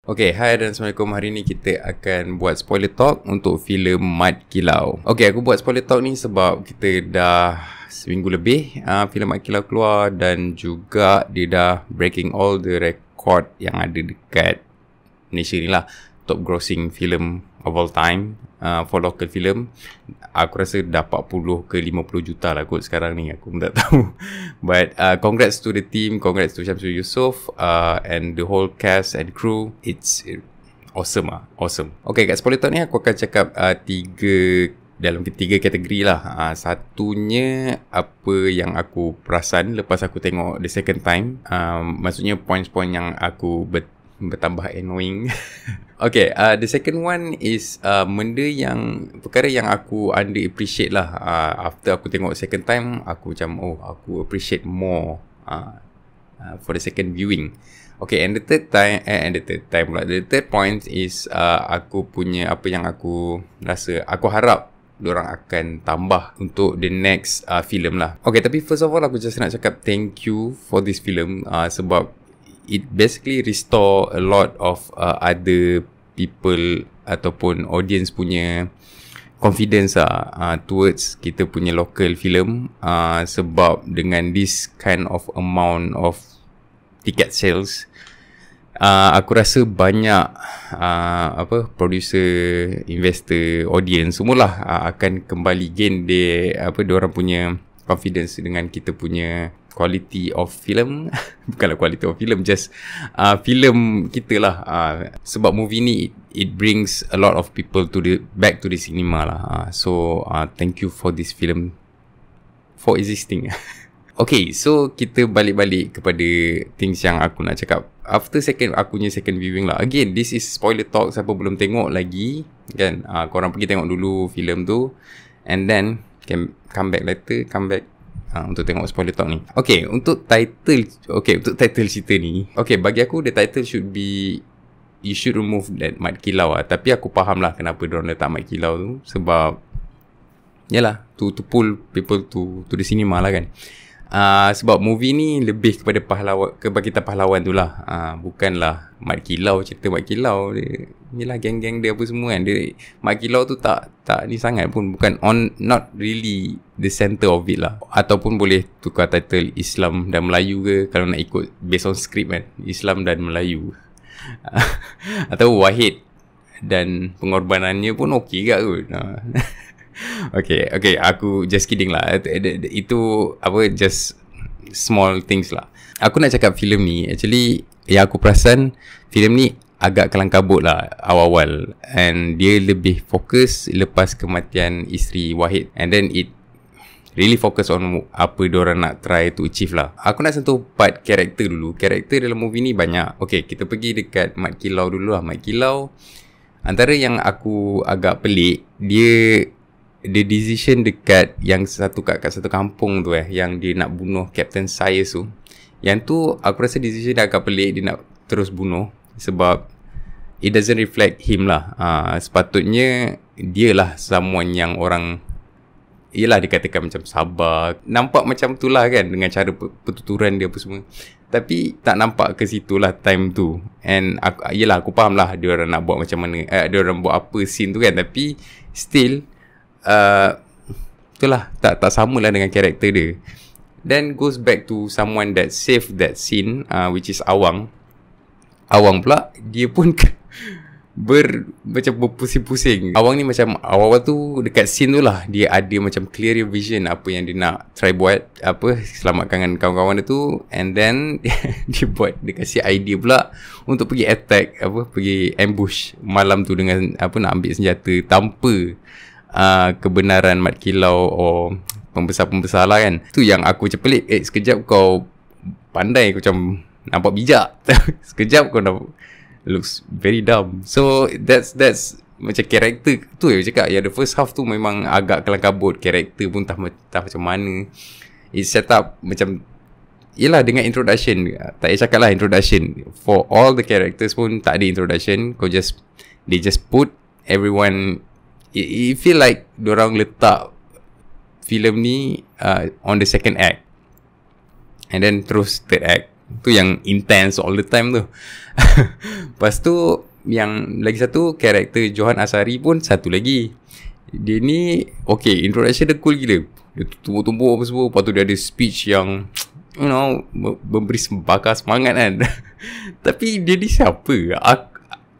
Okay, hai dan Assalamualaikum. Hari ni kita akan buat spoiler talk untuk filem Mat Kilau. Okay, aku buat spoiler talk ni sebab kita dah seminggu lebih filem Mat Kilau keluar dan juga dia dah breaking all the record yang ada dekat Malaysia ni lah. Top grossing film of all time for local film. Aku rasa dah 40 ke 50 juta lah kot sekarang ni. Aku pun tak tahu. But congrats to the team. Congrats to Syamsul Yusof and the whole cast and crew. It's awesome lah. Awesome. Okay, kat spoiler talk ni aku akan cakap dalam tiga kategori lah. Satunya apa yang aku perasan lepas aku tengok the second time. Maksudnya points-point yang aku bertambah annoying. Okay, the second one is perkara yang aku under appreciate lah. After aku tengok second time, aku macam aku appreciate more for the second viewing. Okay, and the third point is aku punya apa yang aku rasa, aku harap diorang akan tambah untuk the next film lah. Okay, tapi first of all aku just nak cakap thank you for this film sebab it basically restore a lot of other people ataupun audience punya confidence towards kita punya local film sebab dengan this kind of amount of ticket sales aku rasa banyak producer, investor, audience semualah akan kembali gain diorang punya confidence dengan kita punya quality of film. Bukanlah quality of film, just film kita lah. Sebab movie ni it brings a lot of people back to the cinema lah. So thank you for this film for existing. Okay, so kita balik kepada things yang aku nak cakap after second viewing lah. Again, this is spoiler talk. Siapa belum tengok lagi kan, korang pergi tengok dulu film tu and then can come back untuk tengok spoiler talk ni. Okay, untuk title cerita ni, okay, bagi aku the title should be, you should remove that Mat Kilau lah. Tapi aku faham lah kenapa diorang letak Mat Kilau tu, sebab yalah, to pull people to the cinema lah kan. Sebab movie ni lebih kepada kebangkitan pahlawan tu lah. Bukanlah Mat Kilau, cerita Mat Kilau dia, yelah geng-geng dia apa semua kan. Mat Kilau tu tak ni sangat pun, bukan not really the center of it lah. Ataupun boleh tukar title Islam dan Melayu ke, kalau nak ikut based on script kan, Islam dan Melayu. Atau Wahid dan pengorbanannya pun okey ke kot. Okay, aku just kidding lah. Itu just small things lah. Aku nak cakap filem ni, actually yang aku perasan filem ni agak kelang kabut lah awal-awal, and dia lebih fokus lepas kematian isteri Wahid, and then it really focus on apa diorang nak try to achieve lah. Aku nak sentuh part karakter dulu. Karakter dalam movie ni banyak. Okay, kita pergi dekat Mat Kilau dulu lah. Mat Kilau, antara yang aku agak pelik, the decision dekat yang kat satu kampung tu yang dia nak bunuh Captain Sayers tu. Yang tu aku rasa decision dia agak pelik, dia nak terus bunuh sebab it doesn't reflect him lah. Sepatutnya dia lah someone yang orang, yelah dikatakan macam sabar, nampak macam tu lah kan, dengan cara pertuturan dia apa semua. Tapi tak nampak ke situ lah time tu. And aku faham lah dia orang nak buat macam mana, dia orang buat apa scene tu kan. Tapi still itulah tak sama lah dengan karakter dia. Then goes back to someone that saved that scene, which is Awang pula, dia pun macam berpusing-pusing. Awang ni macam awal-awal tu dekat scene tu lah, dia ada macam clear vision apa yang dia nak try buat, selamatkan kawan-kawan dia tu. And then dia kasih idea pula untuk pergi attack, pergi ambush malam tu dengan nak ambil senjata tanpa kebenaran Mat Kilau or pembesar-pembesar lah kan. Tu yang aku macam pelik. Sekejap kau pandai, kau macam nampak bijak. Sekejap kau looks very dumb. So that's macam karakter tu yang cakap. Ya, the first half tu memang agak kelang kabut. Karakter pun tak macam mana. It's set up macam, yelah dengan introduction. Tak payah cakap lah introduction. For all the characters pun tak ada introduction. They just put everyone. It feel like diorang letak filem ni on the second act, and then terus third act. Tu yang intense all the time tu. Lepas tu yang lagi satu, karakter Johan Asari pun satu lagi. Dia ni okay, introduction dia cool gila. Dia tumbuk-tumbuk apa semua. Lepas tu dia ada speech yang memberi bakar semangat kan. Tapi dia ni siapa?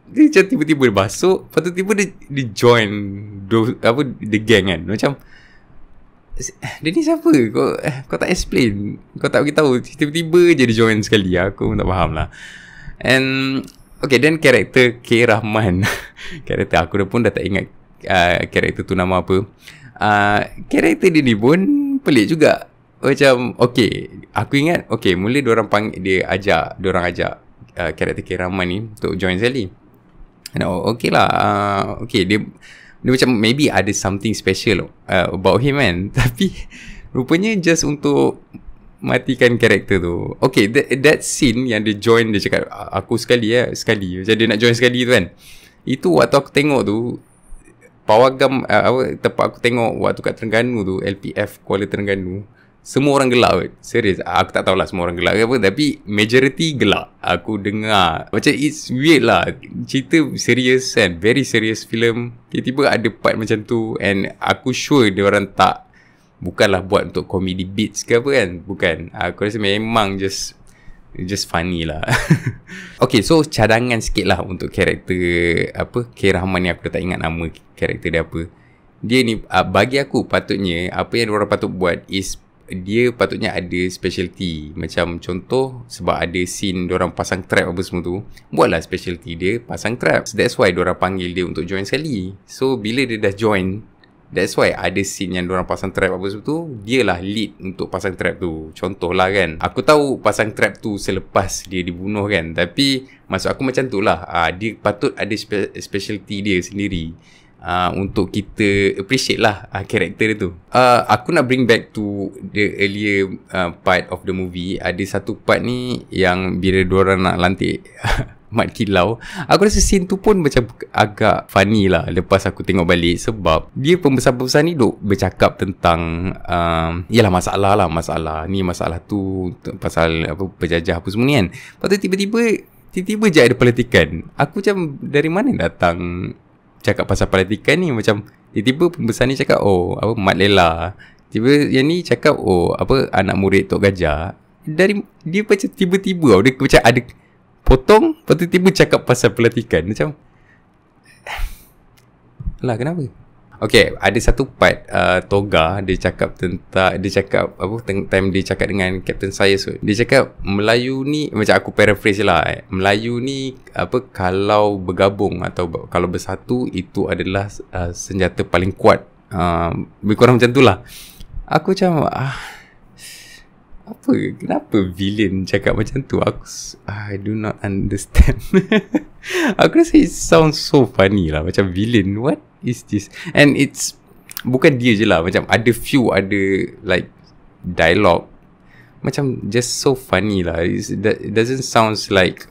Dia macam tiba-tiba dia masuk, lepas tu tiba dia join the gang kan. Macam dia ni siapa? Kau tak explain, kau tak beritahu, tiba-tiba je dia join sekali. Aku tak faham lah. And okay, then karakter K. Rahman. Karakter aku pun dah tak ingat karakter tu nama apa. Karakter dia ni pun pelik juga. Macam okay, aku ingat okay, mula diorang ajak karakter K. Rahman ni untuk join sekali. Okay lah, okay, dia macam maybe ada something special about him kan. Tapi rupanya just untuk matikan karakter tu. Okay, that scene yang dia join, dia cakap aku sekali. Macam dia nak join sekali tu kan. Itu waktu aku tengok tu, pawagam tempat aku tengok waktu kat Terengganu tu, LPF Kuala Terengganu, semua orang gelak kot. Serius, aku tak tahulah semua orang gelak ke apa, tapi majority gelak. Aku dengar macam it's weird lah. Cerita serius kan, very serious film, tiba-tiba ada part macam tu. And aku sure dia orang bukanlah buat untuk comedy beats ke apa kan. Bukan, aku rasa memang just funny lah. Okay, so cadangan sikit lah untuk karakter K. Rahman ni. Aku dah tak ingat nama karakter dia apa. Dia ni bagi aku patutnya apa yang diorang patut buat is dia patutnya ada specialty. Macam contoh, sebab ada scene diorang pasang trap apa semua tu, buatlah specialty dia pasang trap. That's why diorang panggil dia untuk join sekali. So bila dia dah join, that's why ada scene yang diorang pasang trap apa semua tu, dia lah lead untuk pasang trap tu. Contoh lah kan, aku tahu pasang trap tu selepas dia dibunuh kan, tapi maksud aku macam tu lah. Dia patut ada specialty dia sendiri, untuk kita appreciate lah karakter dia tu. Aku nak bring back to the earlier part of the movie. Ada satu part ni yang bila diorang nak lantik Mat Kilau, aku rasa scene tu pun macam agak funny lah lepas aku tengok balik. Sebab dia pembesar-pembesar ni duk bercakap tentang yalah masalah ni, masalah tu, pasal apa, penjajah apa semua ni kan. Lepas tu tiba-tiba je ada politikan. Aku macam dari mana datang cakap pasal politikan ni? Macam tiba-tiba pembesar ni cakap Mat Lela, tiba yang ni cakap anak murid Tok Gajah. Dia macam tiba-tiba dia macam ada potong, lepas tu tiba cakap pasal politikan. Macam lah, kenapa? Okay, ada satu part Toga dia cakap time dia cakap dengan Captain Sayers, dia cakap Melayu ni, macam aku paraphrase lah, Melayu ni kalau bergabung atau kalau bersatu, itu adalah senjata paling kuat. Lebih kurang macam tu lah. Aku macam kenapa villain cakap macam tu? I do not understand. Aku rasa it sounds so funny lah. Macam villain, what is this? And it's bukan dia je lah, macam ada like dialogue macam just so funny lah. It doesn't sounds like,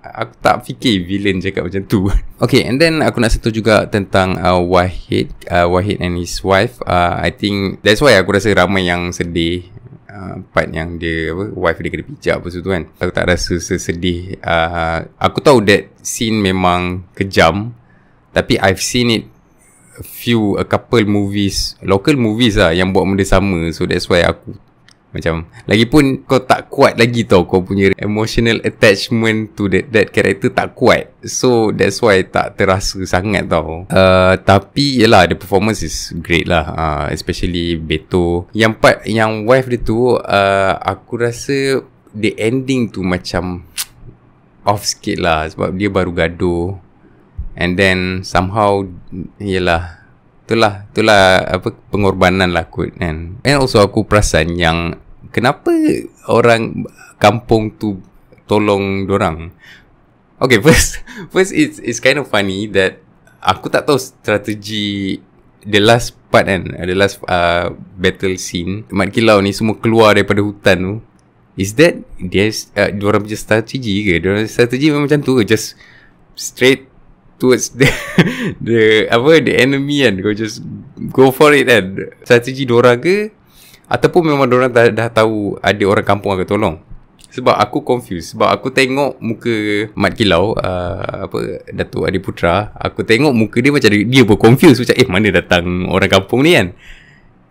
aku tak fikir villain cakap macam tu. Okay, and then aku nak sentuh juga tentang Wahid and his wife. I think that's why aku rasa ramai yang sedih part yang dia wife dia kena pijak apa tu kan. Aku tak rasa sesedih. Aku tahu that scene memang kejam, tapi I've seen it a couple movies, local movies lah, yang buat benda sama. So that's why aku macam, lagipun kau tak kuat lagi tau, kau punya emotional attachment to that character tak kuat. So that's why tak terasa sangat tau. Tapi yelah, the performance is great lah, especially Beto. Yang part yang wife dia tu, aku rasa the ending tu macam off sikit lah, sebab dia baru gaduh. And then somehow, yelah, itulah pengorbanan lah kot kan. And also aku perasan yang kenapa orang kampung tu tolong dorang. Okay, first it's kind of funny that aku tak tahu strategi the last part kan, the last battle scene, Mat Kilau ni semua keluar daripada hutan tu. Is that diorang punya strategi ke? Diorang strategi memang macam tu ke? Just straight towards the enemy kan, kau just go for it kan? Strategi diorang ke, ataupun memang diorang dah tahu ada orang kampung akan tolong? Sebab aku confused. Sebab aku tengok muka Mat Kilau, Datuk Adi Putra, aku tengok muka dia macam dia pun confused. Macam mana datang orang kampung ni kan.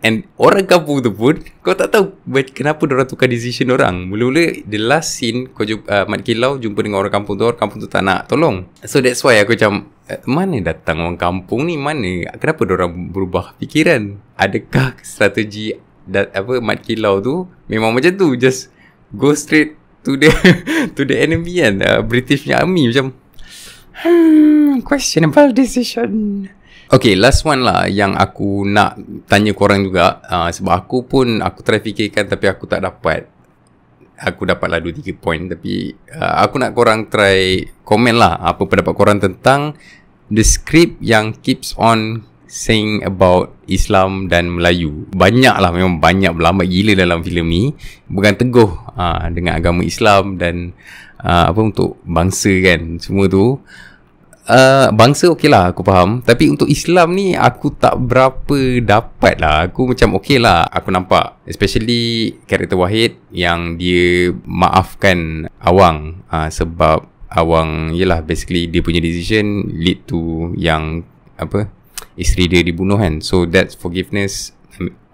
And orang kampung tu pun kau tak tahu kenapa diorang tukar decision orang. Mula-mula the last scene kau jumpa, Mat Kilau jumpa dengan orang kampung tu tak nak tolong. So that's why aku macam mana datang orang kampung ni, kenapa diorang berubah fikiran? Adakah strategi Mat Kilau tu memang macam tu, just go straight to the enemy kan, British army. Macam questionable decision. Okay, last one lah yang aku nak tanya korang juga, sebab aku try fikirkan tapi aku tak dapat. Aku dapatlah 2-3 point, tapi aku nak korang try komen lah apa pendapat korang tentang the script yang keeps on saying about Islam dan Melayu. Banyak lah, memang banyak, berlambat gila dalam filem ni. Bukan teguh dengan agama Islam dan untuk bangsa kan, semua tu. Bangsa okey lah, aku faham. Tapi untuk Islam ni aku tak berapa dapat lah. Aku macam okey lah, aku nampak especially karakter Wahid yang dia maafkan Awang, sebab Awang yelah basically dia punya decision lead to yang isteri dia dibunuh kan. So that's forgiveness.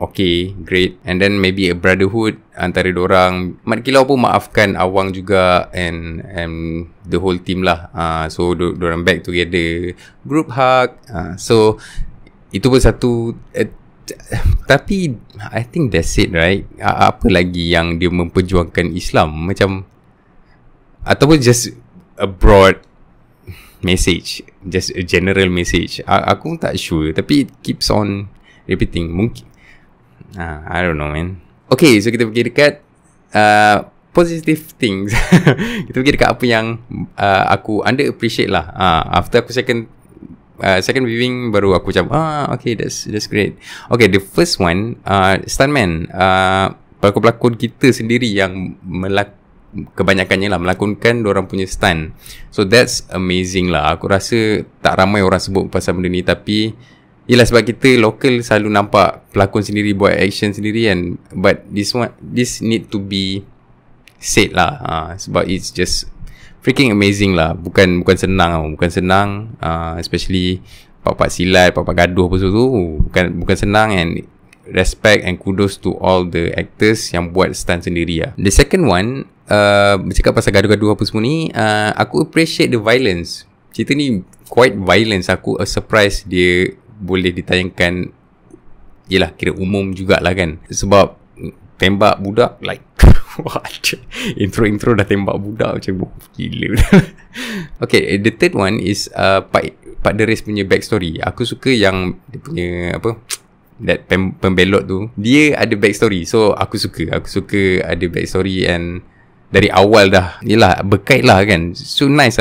Okay, great. And then maybe a brotherhood antara diorang. Mat Kilau pun maafkan Awang juga, and the whole team lah. So diorang back together, group hug. So itu pun satu. Tapi I think that's it, right? Apa lagi yang dia memperjuangkan Islam macam, ataupun just a broad message, just a general message. Aku tak sure, tapi it keeps on repeating. Mungkin I don't know, man. Okay, so kita pergi dekat positive things. Kita pergi dekat apa yang aku under appreciate lah. After aku second viewing, baru aku macam okay, that's great. Okay, the first one, stuntman, pelakon-pelakon kita sendiri yang kebanyakannya lah melakonkan diorang punya stunt. So that's amazing lah. Aku rasa tak ramai orang sebut pasal benda ni, tapi yelah sebab kita local selalu nampak pelakon sendiri buat action sendiri kan. But this need to be said lah, sebab it's just freaking amazing lah. Bukan senang, especially pak-pak silat, pak-pak gaduh apa tu, bukan senang. And respect and kudos to all the actors yang buat stunt sendiri lah. The second one, bercakap pasal gaduh-gaduh apa semua ni, aku appreciate the violence. Cerita ni quite violence. Aku surprise dia boleh ditayangkan, yelah kira umum jugalah kan. Sebab tembak budak like what? Intro dah tembak budak macam gila. Okay, the third one is Pak Deris punya backstory. Aku suka yang dia punya that pembelot tu, dia ada backstory. So aku suka ada backstory, and dari awal dah yelah berkait lah kan. So nice,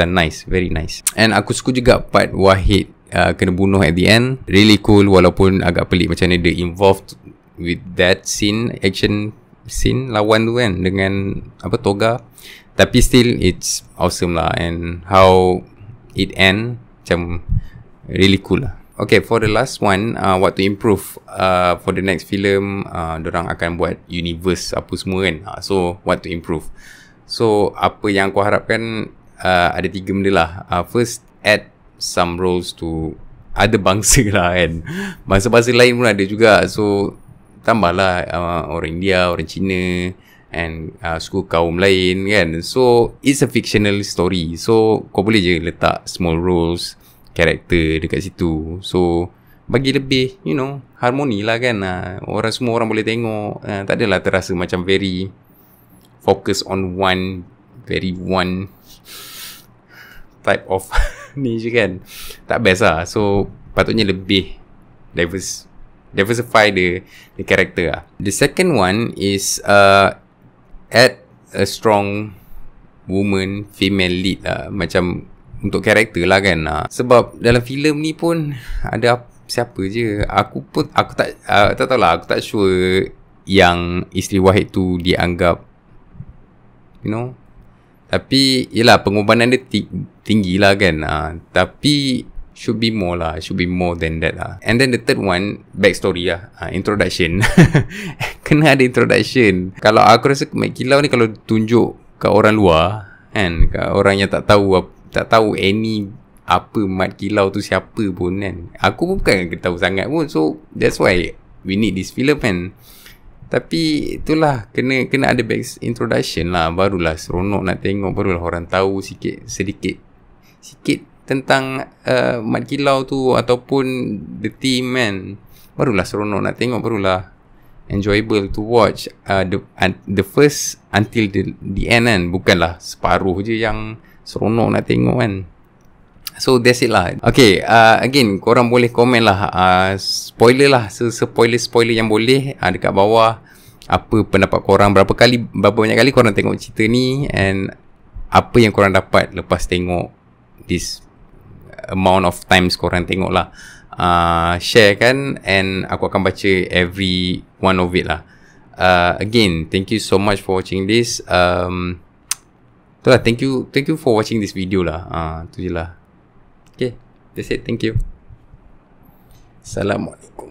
very nice. And aku suka juga part Wahid kena bunuh at the end. Really cool, walaupun agak pelik macam mana dia involved with that scene, action scene lawan tu kan dengan toga. Tapi still it's awesome lah. And how it end macam really cool lah. Okay, for the last one, what to improve for the next film. Dorang akan buat universe apa semua kan. So what to improve. So apa yang aku harapkan, ada 3 benda lah. First, add some roles to other bangsa lah kan. Bangsa-bangsa lain pun ada juga. So tambahlah orang India, orang Cina, and suku kaum lain kan. So it's a fictional story. So kau boleh je letak small roles, karakter dekat situ. So bagi lebih harmoni lah kan. Semua orang boleh tengok. Tak adalah terasa macam very focus on one type of ni je kan. Tak best lah. So patutnya lebih diversify the character lah. The second one is add a strong woman, female lead lah. Macam untuk karakter lah kan. Sebab dalam filem ni pun ada siapa je. Aku tak tahulah. Aku tak sure yang isteri Wahid tu dianggap tapi yelah pengorbanan dia tinggi lah kan. Tapi should be more than that lah. And then the third one, backstory lah, introduction. Kena ada introduction. Kalau aku rasa Mat Kilau ni kalau tunjuk kat orang luar kan, kat orang yang tak tahu any apa Mat Kilau tu siapa pun kan. Aku pun bukan tahu sangat pun. So that's why we need this film kan. Tapi itulah, kena ada back introduction lah, barulah seronok nak tengok, barulah orang tahu sedikit tentang Mat Kilau tu ataupun the team kan. Barulah seronok nak tengok, barulah enjoyable to watch the first until the end kan. Bukanlah separuh je yang seronok nak tengok kan. So that's it lah. Okay, again korang boleh komen lah, spoiler lah, spoiler yang boleh dekat bawah. Apa pendapat korang, berapa banyak kali korang tengok cerita ni, and apa yang korang dapat lepas tengok this amount of times korang tengok lah. Share kan, and aku akan baca every one of it lah. Again, thank you so much for watching this. Itulah, thank you for watching this video lah. Tu je lah. Okay, that's it. Thank you. Assalamualaikum.